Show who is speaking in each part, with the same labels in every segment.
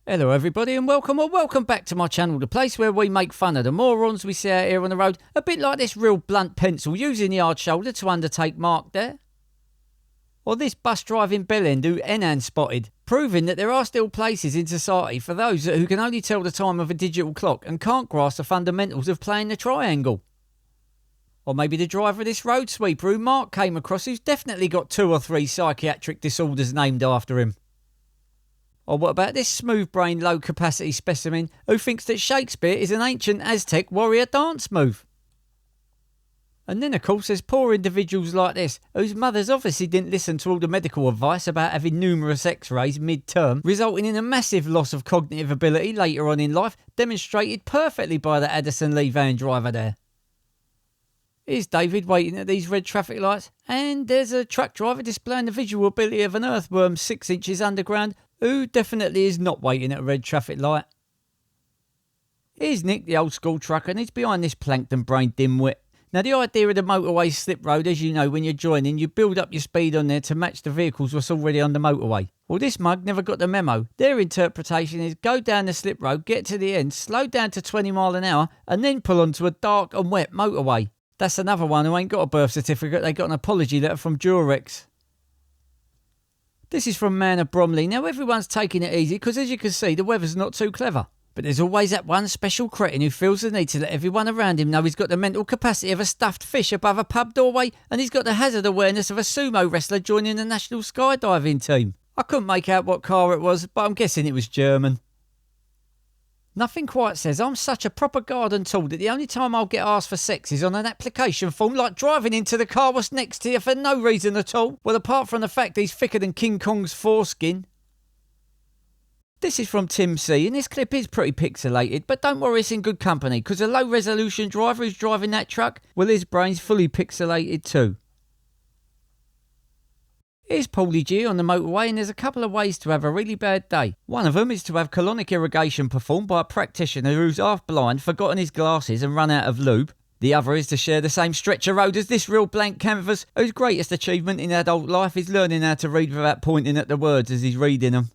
Speaker 1: Hello everybody and welcome or welcome back to my channel, the place where we make fun of the morons we see out here on the road, a bit like this real blunt pencil using the hard shoulder to undertake Mark there. Or this bus driving bellend who Enan spotted, proving that there are still places in society for those who can only tell the time of a digital clock and can't grasp the fundamentals of playing the triangle. Or maybe the driver of this road sweeper who Mark came across who's definitely got 2 or 3 psychiatric disorders named after him. Or what about this smooth-brained, low-capacity specimen who thinks that Shakespeare is an ancient Aztec warrior dance move? And then, of course, there's poor individuals like this, whose mothers obviously didn't listen to all the medical advice about having numerous x-rays mid-term, resulting in a massive loss of cognitive ability later on in life, demonstrated perfectly by the Addison Lee van driver there. Here's David waiting at these red traffic lights, and there's a truck driver displaying the visual ability of an earthworm 6 inches underground, who definitely is not waiting at a red traffic light. Here's Nick, the old school trucker, and he's behind this plankton-brained dimwit. Now, the idea of the motorway slip road, as you know, when you're joining, you build up your speed on there to match the vehicles what's already on the motorway. Well, this mug never got the memo. Their interpretation is go down the slip road, get to the end, slow down to 20 mile an hour, and then pull onto a dark and wet motorway. That's another one who ain't got a birth certificate. They got an apology letter from Durex. This is from Man of Bromley. Now everyone's taking it easy because, as you can see, the weather's not too clever. But there's always that one special cretin who feels the need to let everyone around him know he's got the mental capacity of a stuffed fish above a pub doorway, and he's got the hazard awareness of a sumo wrestler joining the national skydiving team. I couldn't make out what car it was, but I'm guessing it was German. Nothing quite says I'm such a proper garden tool that the only time I'll get asked for sex is on an application form, like driving into the car what's next to you for no reason at all. Well, apart from the fact he's thicker than King Kong's foreskin. This is from Tim C, and this clip is pretty pixelated, but don't worry, it's in good company, because a low resolution driver who's driving that truck, well, his brain's fully pixelated too. Here's Paulie G on the motorway, and there's a couple of ways to have a really bad day. One of them is to have colonic irrigation performed by a practitioner who's half blind, forgotten his glasses and run out of lube. The other is to share the same stretch of road as this real blank canvas, whose greatest achievement in adult life is learning how to read without pointing at the words as he's reading them.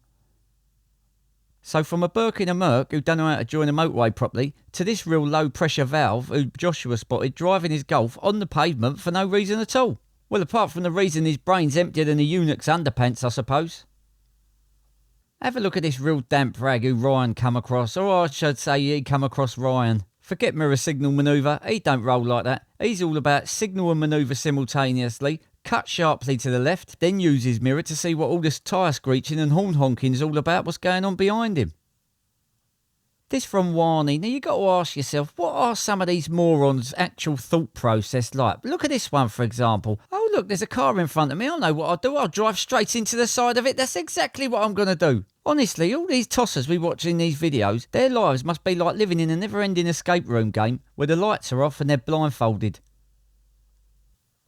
Speaker 1: So from a Burke in a Merc who don't know how to join a motorway properly, to this real low pressure valve who Joshua spotted driving his Golf on the pavement for no reason at all. Well, apart from the reason his brain's emptier than a eunuch's underpants, I suppose. Have a look at this real damp rag who Ryan come across, or I should say he come across Ryan. Forget mirror signal manoeuvre, he don't roll like that. He's all about signal and manoeuvre simultaneously, cut sharply to the left, then use his mirror to see what all this tyre screeching and horn honking is all about, what's going on behind him. This from Warney. Now you got to ask yourself, what are some of these morons' actual thought process like? Look at this one, for example. Oh look, there's a car in front of me. I know what I'll do. I'll drive straight into the side of it. That's exactly what I'm going to do. Honestly, all these tossers we watch in these videos, their lives must be like living in a never-ending escape room game where the lights are off and they're blindfolded.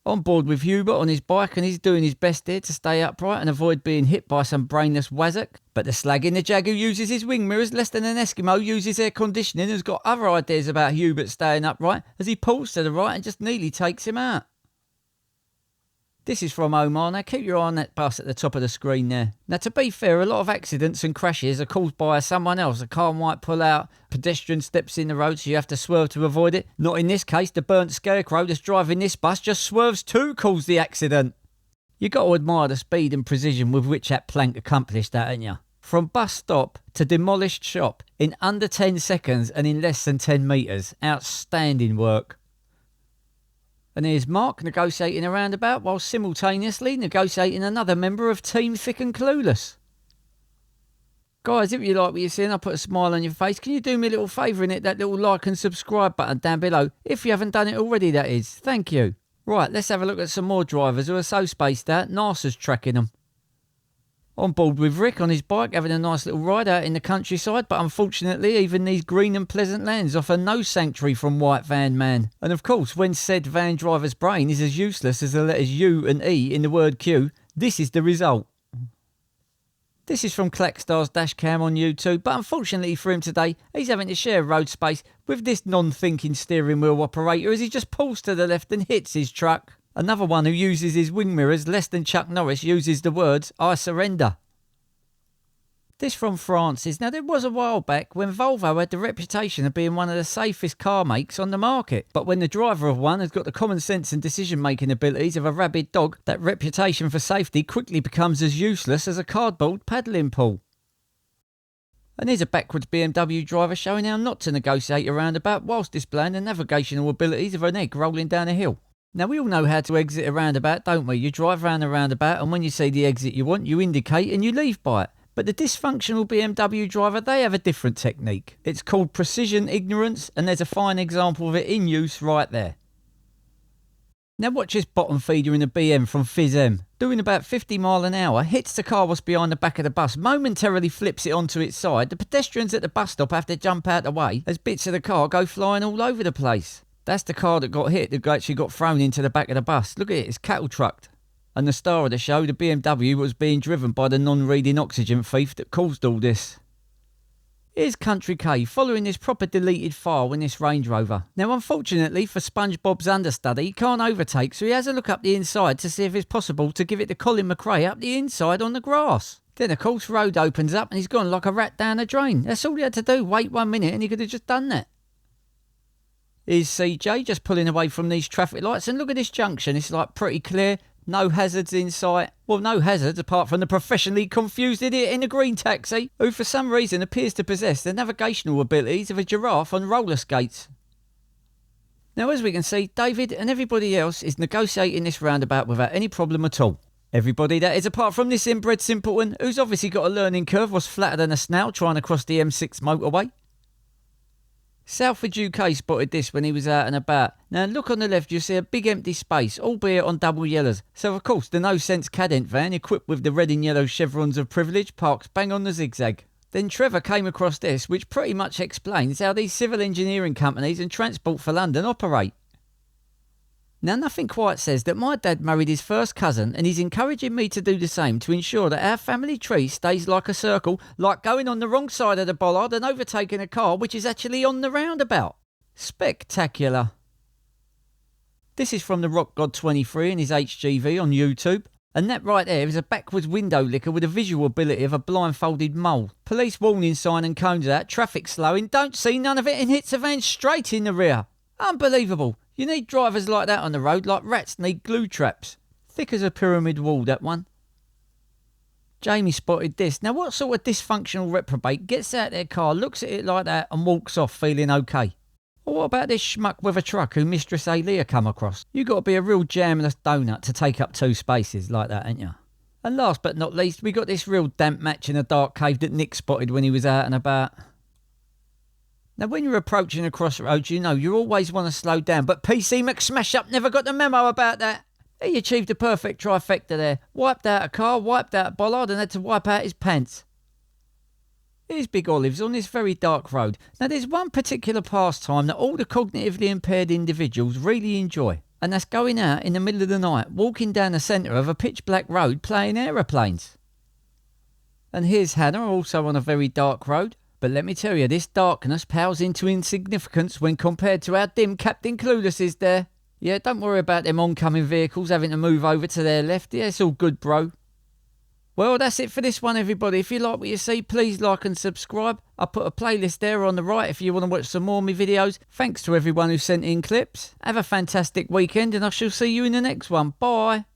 Speaker 1: On board with Hubert on his bike, and he's doing his best here to stay upright and avoid being hit by some brainless wazzock. But the slag in the jag who uses his wing mirrors less than an Eskimo uses air conditioning has got other ideas about Hubert staying upright as he pulls to the right and just nearly takes him out. This is from Omar. Now keep your eye on that bus at the top of the screen there. Now to be fair, a lot of accidents and crashes are caused by someone else. A car might pull out, pedestrian steps in the road so you have to swerve to avoid it. Not in this case, the burnt scarecrow that's driving this bus just swerves to cause the accident. You got to admire the speed and precision with which that plank accomplished that, ain't you? From bus stop to demolished shop in under 10 seconds and in less than 10 metres. Outstanding work. And here's Mark negotiating a roundabout while simultaneously negotiating another member of Team Thick and Clueless. Guys, if you like what you're seeing, I'll put a smile on your face. Can you do me a little favour and hit that little like and subscribe button down below? If you haven't done it already, that is. Thank you. Right, let's have a look at some more drivers who are so spaced out, NASA's tracking them. On board with Rick on his bike, having a nice little ride out in the countryside, but unfortunately even these green and pleasant lands offer no sanctuary from White Van Man. And of course, when said van driver's brain is as useless as the letters U and E in the word Q, this is the result. This is from Clackstars Dashcam on YouTube, but unfortunately for him today, he's having to share road space with this non-thinking steering wheel operator as he just pulls to the left and hits his truck. Another one who uses his wing mirrors less than Chuck Norris uses the words, "I surrender." This from Francis. Now, there was a while back when Volvo had the reputation of being one of the safest car makes on the market. But when the driver of one has got the common sense and decision-making abilities of a rabid dog, that reputation for safety quickly becomes as useless as a cardboard paddling pool. And here's a backwards BMW driver showing how not to negotiate a roundabout whilst displaying the navigational abilities of an egg rolling down a hill. Now, we all know how to exit a roundabout, don't we? You drive around the roundabout and when you see the exit you want, you indicate and you leave by it. But the dysfunctional BMW driver, they have a different technique. It's called precision ignorance, and there's a fine example of it in use right there. Now watch this bottom feeder in a BM from FizzM. Doing about 50 miles an hour, hits the car what's behind the back of the bus, momentarily flips it onto its side. The pedestrians at the bus stop have to jump out the way as bits of the car go flying all over the place. That's the car that got hit, that actually got thrown into the back of the bus. Look at it, it's cattle trucked. And the star of the show, the BMW, was being driven by the non-reading oxygen thief that caused all this. Here's Country K following this proper deleted file in this Range Rover. Now, unfortunately for SpongeBob's understudy, he can't overtake, so he has a look up the inside to see if it's possible to give it to Colin McRae up the inside on the grass. Then, of course, road opens up and he's gone like a rat down a drain. That's all he had to do, wait 1 minute and he could have just done that. Here's CJ just pulling away from these traffic lights, and look at this junction, it's like pretty clear. No hazards in sight. Well, no hazards apart from the professionally confused idiot in a green taxi, who for some reason appears to possess the navigational abilities of a giraffe on roller skates. Now, as we can see, David and everybody else is negotiating this roundabout without any problem at all. Everybody, that is, apart from this inbred simpleton, who's obviously got a learning curve, was flatter than a snail trying to cross the M6 motorway. Salford UK spotted this when he was out and about. Now look on the left, you'll see a big empty space, albeit on double yellows. So of course the no-sense Cadent van, equipped with the red and yellow chevrons of privilege, parks bang on the zigzag. Then Trevor came across this, which pretty much explains how these civil engineering companies and Transport for London operate. Now, nothing quite says that my dad married his first cousin and he's encouraging me to do the same to ensure that our family tree stays like a circle, like going on the wrong side of the bollard and overtaking a car which is actually on the roundabout. Spectacular. This is from the rockGod 23 in his HGV on YouTube. And that right there is a backwards window licker with a visual ability of a blindfolded mole. Police warning sign and cones out, traffic slowing, don't see none of it and hits a van straight in the rear. Unbelievable. You need drivers like that on the road, like rats need glue traps. Thick as a pyramid wall, that one. Jamie spotted this. Now, what sort of dysfunctional reprobate gets out their car, looks at it like that and walks off feeling okay? Or what about this schmuck with a truck who Mistress Alia come across? You got to be a real jamless donut to take up 2 spaces like that, ain't you? And last but not least, we got this real damp match in a dark cave that Nick spotted when he was out and about. Now, when you're approaching a crossroads, you know you always want to slow down, but PC McSmashup never got the memo about that. He achieved a perfect trifecta there. Wiped out a car, wiped out a bollard, and had to wipe out his pants. Here's Big Olives on this very dark road. Now, there's one particular pastime that all the cognitively impaired individuals really enjoy, and that's going out in the middle of the night, walking down the centre of a pitch black road playing aeroplanes. And here's Hannah, also on a very dark road. But let me tell you, this darkness pales into insignificance when compared to how dim Captain Clueless is there. Yeah, don't worry about them oncoming vehicles having to move over to their left. Yeah, it's all good, bro. Well, that's it for this one, everybody. If you like what you see, please like and subscribe. I'll put a playlist there on the right if you want to watch some more of my videos. Thanks to everyone who sent in clips. Have a fantastic weekend and I shall see you in the next one. Bye.